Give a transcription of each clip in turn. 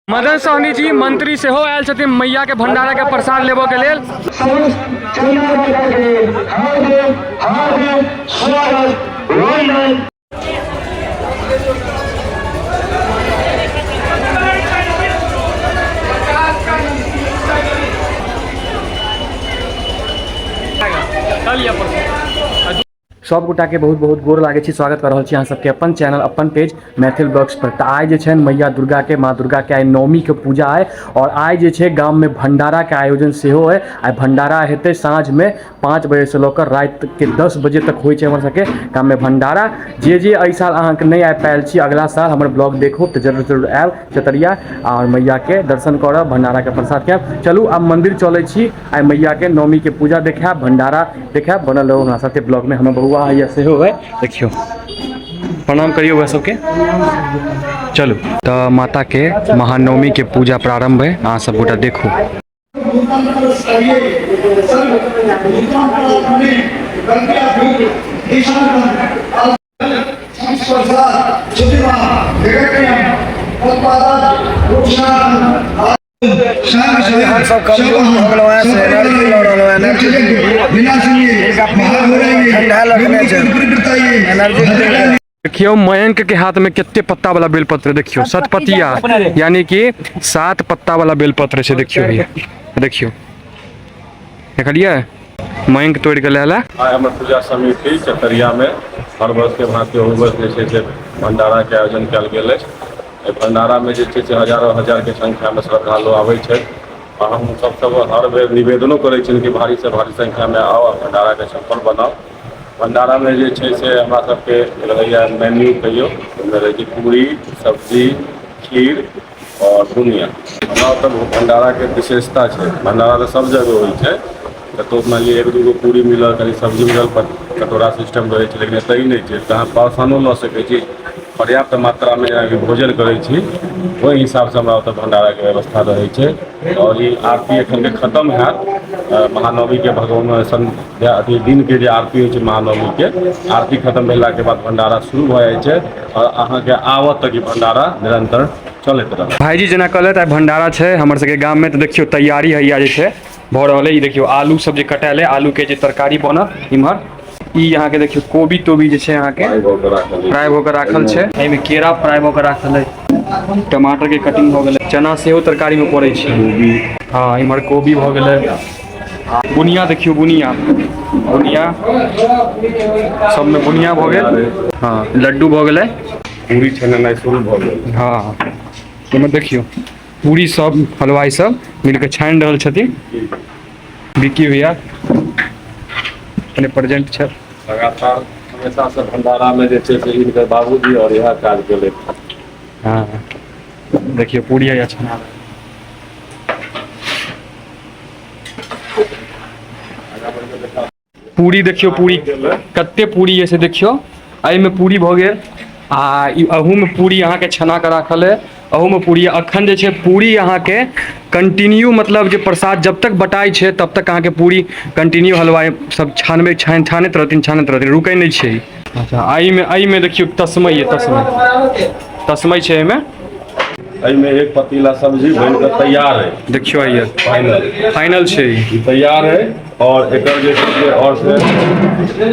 मदन सहनी जी मंत्री से हो आयल छथिन मैया के भंडारा के प्रसाद लेबो के लेल। सब गोटा के बहुत बहुत गोर लागे छी, स्वागत कर रहल छी अहाँ सबके अपन चैनल अपन पेज मैथिल ब्लॉग्स पर। तो आज जे छन मैया दुर्गा के माँ दुर्गा के आइ नवमी के पूजा है और आज जे छे गांव में भंडारा के आयोजन सेहो है। आई भंडारा हेते साँझ में 5 बजे से लेकर रात के 10 बजे तक होय छे हमर सबके गांव में भंडारा। जे एहि साल अहाँ के नहीं आ पायल छी अगला साल हमर ब्लॉग देखो तो जरूर जरूर आयल चतरिया और मैया के दर्शन करब, भंडारा के प्रसाद खायब। चलू आब मंदिर चले छी, आई मैया के नवमी के पूजा देखाब, भंडारा देखाब। बनल रहो हमरा साथे ब्लॉग में। हम बहुआ है सेहो है, देखियो प्रणाम करियो वह सबके। चलू तो माता के महानवमी के पूजा प्रारंभ है, अहाँ सब गोटा देखू। हम सब कमजोर हो गलो है से एनर्जी लड़ रहलो है ठंडा लगने छै एनर्जी। देखियो मयंक के हाथ में कितने पत्ता वाला बेलपत्र, देखियो सतपतिया यानी कि 7 पत्ता वाला बेलपत्र से। देखियो भैया, देखियो देखलिए मयंक तोड़ के लेला। हमर पूजा समिति चतरिया में हर वर्ष के भांति वर्ष जे भंडारा के आयोजन कल गेल है। भंडारा में हजारों हजार के संख्या में श्रद्धालु आवे छे और हम सब हर बेर निवेदनों करे छे कि भारी से भारी संख्या में आओ और भंडारा के सफल बनाओ। भंडारा में जे छे से हमरा सबके रहैया मेन्यू कहियो रहे पूरी सब्जी खीर और बुनिया। हमरा तब भंडारा के विशेषता छे, भंडारा तो सब जगह होय छे तो मान ली 1-2 पूरी मिलल कहीं सब्जी मिलल पर कटोरा सिस्टम रहे छे, लेकिन एतय नहीं छे। अहाँ पावसानो ल सकै छी, पर्याप्त मात्रा में भोजन करै छी वही हिसाब से हमरा भंडारा के व्यवस्था रहे छे। और ये आरती एखन के खत्म है महानवमी के भगवान संध्या अथी दिन के जे आरती होय छे महानवमी के आरती खत्म भेला के बाद भंडारा शुरू भ जाय छे और अहाँ के आवत तक भंडारा निरंतर चलत रहे। भाईजी जना कहलत आई भंडारा छे हमर सबके गांव में, तो देखियो तैयारी हैया जे छे भ रहल है। ई देखियो आलू सब जे कटाले, आलू के जे तरकारी बनत इम्हर। ई यहाँ के देखियो कोबी तोबी जे छे यहाँ के फ्राई होकर राखल छे, एहि में केरा फ्राई होकर राखल है, टमाटर के कटिंग हो गेलै, चना सेहो तरकारी में पड़े छे। हाँ इम्हर कोबी भ गेलै, बुनिया देखियो बुनिया बुनिया सब में बुनिया भ गेल। हाँ लड्डू भ गेलै, पूरी छनेनाइ शुरू भ गेल। हाँ इम्हर देखियो पूरी सब हलवाई सब मिलकर छानि रहल छथिन। विक्की भैया अपने प्रेजेंट छे लगातार हमेशा से भंडारा में जे छे से इनके बाबूजी और यह काज केले। हाँ देखिए पूरी है अच्छा, पूरी देखियो पूरी कत्ते पूरी है से देखियो। एहि में पूरी भ गेल आ अहू में पूरी अहाँ के छना के राखल है, अहू में पूरी अखन जे छे पूरी अहाँ के कंटिन्यू, मतलब जे प्रसाद जब तक बटाई छे तब तक अहाँ के पूरी कंटिन्यू हलवाई सब छानत रहथिन रुकै नहीं छे। अच्छा एहि में देखियो तस्मै है, तस्मै छे में एक पतीला सब्जी बनकर तैयार है। देखियो आइए फाइनल छे तैयार है। और एकर जे छे और से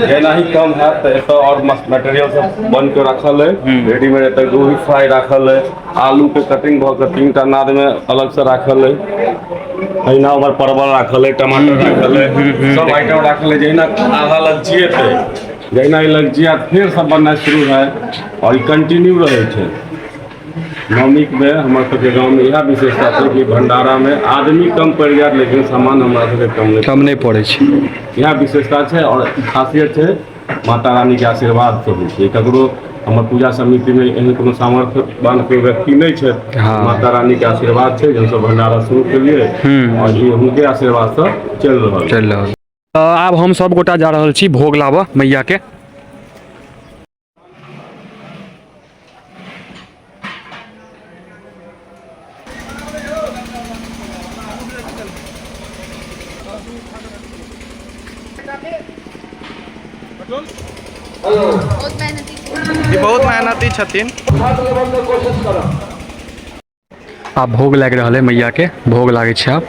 जेना ही कम है तो एत और मटेरियल सब बन के रखल है रेडीमेड। एत गोभी फ्राई रखल है, आलू के कटिंग भ के 3टा नाद में अलग से रखल है, अहिना उमर परवल रखल है, टमाटर रखल है, सब आइटम रखल है। जहिना आधा लग थे जहिना लग जिया फिर सब बनना शुरू है और कंटिन्यू रहे छे। नवमी में हमारे सबके गाँव में यह विशेषता है कि भंडारा में आदमी कम पड़ जाए लेकिन सामान हमारा सबके कम नहीं पड़े छे। यह विशेषता है और खासियत है माता रानी के आशीर्वाद से होय छे। ककरो हमर पूजा समिति में एहन कोनो सामर्थ्यवान कोई व्यक्ति नहीं छे। हाँ। माता रानी के आशीर्वाद छे जो सब भंडारा शुरू केलिए और ये उनके आशीर्वाद से चल रहल। आब हम सब गोटा जा रहल छी भोग लाबऽ मैया के। बहुत मेहनती छथिन। आब भोग लागि रहल है मैया के, भोग लागे छै आब।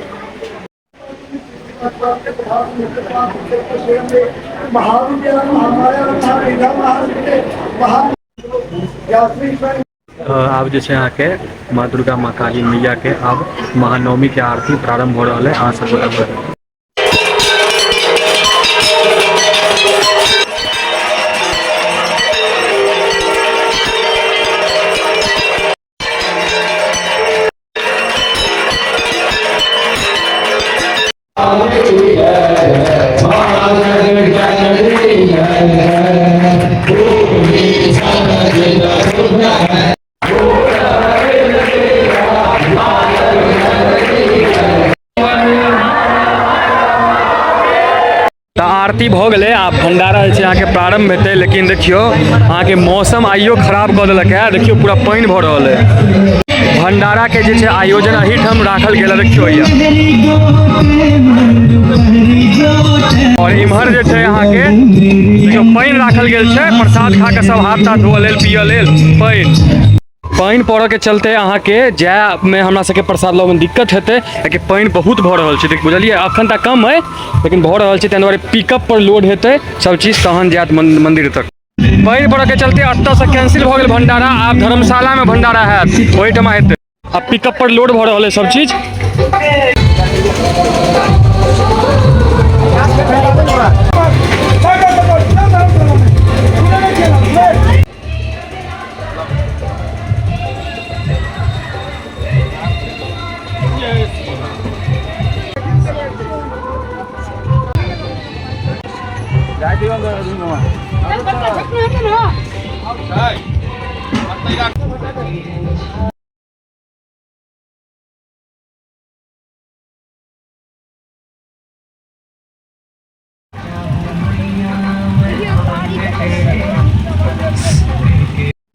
आब जे छै अहाँके माँ दुर्गा माँ काली मैया के आब महानवमी के आरती प्रारंभ हो रहा है। अहाँ सब बराबर आरती भ गए। आब भंडारा यहाँ के प्रारंभ हेतै, लेकिन देखियो अहाँ के मौसम आइयो खराब कर दिलक है। देखियो पूरा पानी भ रहा है। भंडारा के जे आयोजन अहिठाम राखल गेल, देखियो ये और इम्हर जे छै अहाँ के देखियो पानी राखल गेल छै। प्रसाद खा के सब हाथ ताथ धोअ लेल पिय लेल पानी पड़े के चलते अहाँ के जाय में हमरा सबके प्रसाद लगे में दिक्कत हेतै, कि पानी बहुत भ रहा है। बुझलिए अखन तक कम है लेकिन भ रहा है, ताहि पिकअप पर लोड हेतै सब चीज, तहन जायत मंदिर तक। पानी पड़े के चलते अत से कैंसिल भ गेल भंडारा। आब धर्मशाला में भंडारा हैत, ओहिठमा हेतै। अब पिकअप पर लोड भ रहा है सब चीज।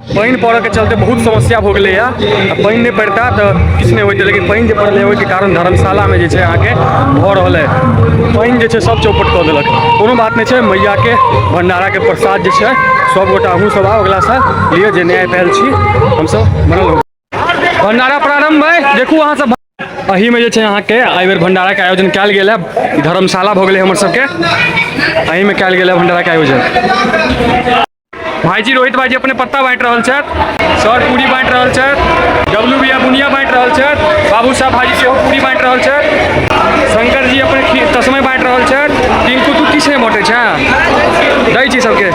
पानी पड़े के चलते बहुत समस्या हो गई है। पानी नहीं पड़ता तो किछु नहीं होते, लेकिन पानी जो पड़े ओहि के कारण धर्मशाला में जे अहाँ के भ रहा है। पानी जे सब चौपट कर दिलक। कोनो बात नहीं है, मैया के भंडारा के प्रसाद जे सब गोटा अहूँ सब आओ अगला साल लिए जे नया पायल छी हम सब बनल हो। भंडारा प्रारंभ है, देखू अहाँ सब अही में जे अहाँ के एहि बेर भंडारा के आयोजन कयल गेल है। धर्मशाला भ गेल हमर सबके, अही में कयल गेल है भंडारा के आयोजन। भाईजी रोहित भाईजी अपने पत्ता बांट रहा है, सर पूरी बांट रहा है, डब्लू भैया बुनिया बांट रहा है, बाबू साहब भाईजी से पूरी बांट रहा है, शंकर जी अपने तस्मै बांट रहा है, टिंकू तू किस बांटे दै छी सबके,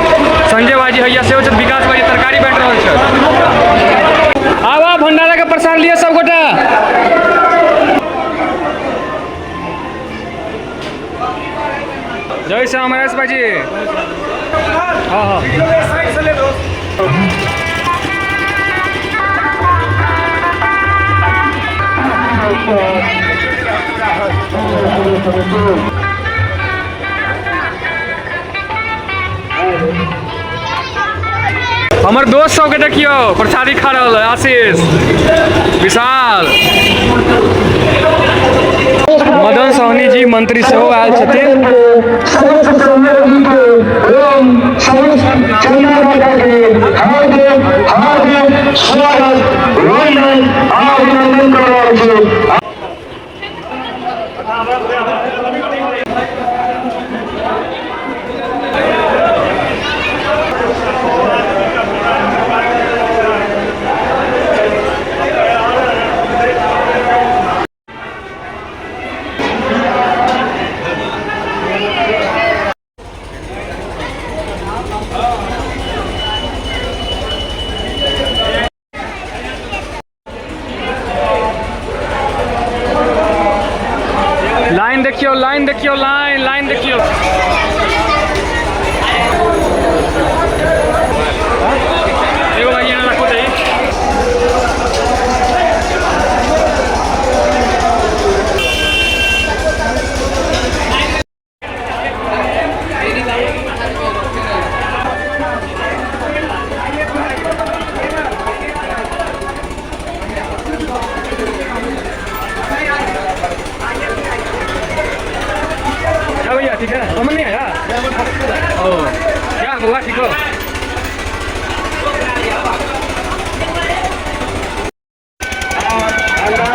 संजय भाईजी हैया से विकास भाईजी तरकारी बांट रहा है। आवा भंडारा के प्रसाद लिए सब गोटा। जय श्याम महेश भाईजी। हाँ हाँ हमार दोस्त सबके देखियो प्रसादी खा रहा है, आशीष विशाल मदन सहनी जी मंत्री सेहो आयल छथिन। लाइन देखियो, लाइन देखियो, लाइन देखियो। एगो भाई यहाँ रखो चाहिए। ठीक है, अमन नहीं आया? ओह, क्या हुआ? ठीक हो? अल्लाह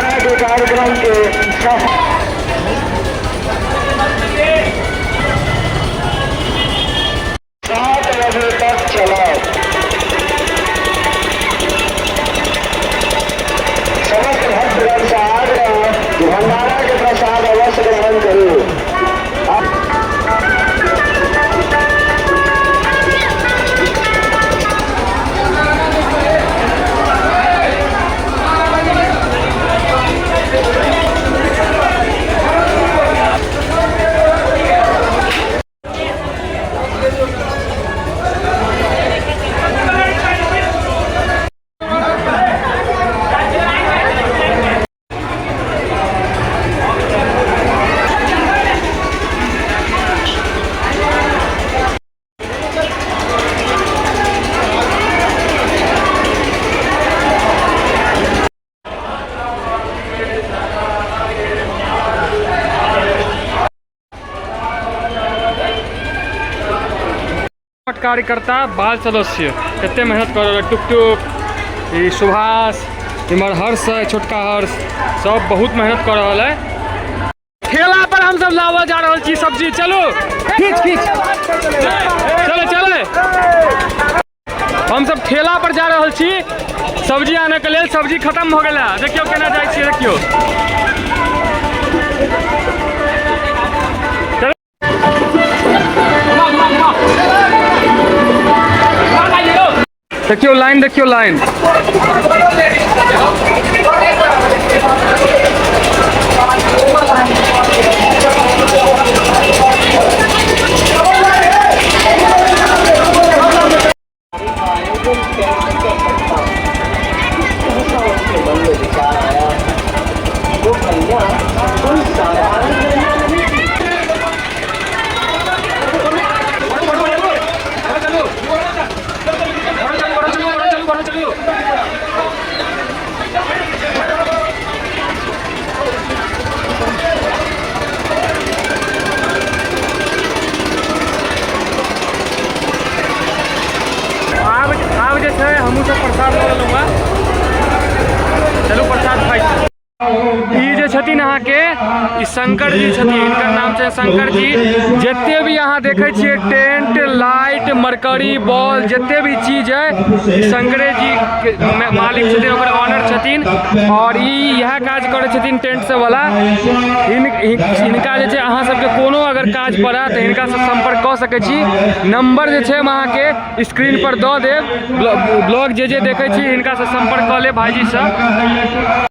कार्यकर्ता बाल सदस्य कते मेहनत कर रहा टुक टुक ई सुभाष इमर हर्ष है छोटका हर्ष सब बहुत मेहनत कर रहा है। ठेला पर हम सब लावा जा रहा छी सब्जी चलो खींच चले चले हम सब ठेला पर जा रहा छी सब्जी आने के लिए। सब्जी खत्म हो गया देखियो केना जाइ छी देखियो देखियो लाइन देखियो लाइन हमू सब प्रसाद ले लूँगा चलो प्रसाद खाई ई जे छथिन अहाँ के ई शंकर जी छथिन इनकर नाम छै शंकर जी। जते भी यहाँ देखे छिए टेंट लाइट मरकरी बॉल जते भी चीज है शंकरे जी के मालिक छथिन ओकर ऑनर छथिन और ई यह काज करे छथिन टेंट से वाला। इनका जे छै अहाँ सबके कोनो अगर काज पड़ा तो इनका से संपर्क कर सकै छी। नंबर जे छै हम अहाँ के स्क्रीन पर दऽ देब। ब्लॉग जे देखे छी इनका से संपर्क कर ले भाईजी से।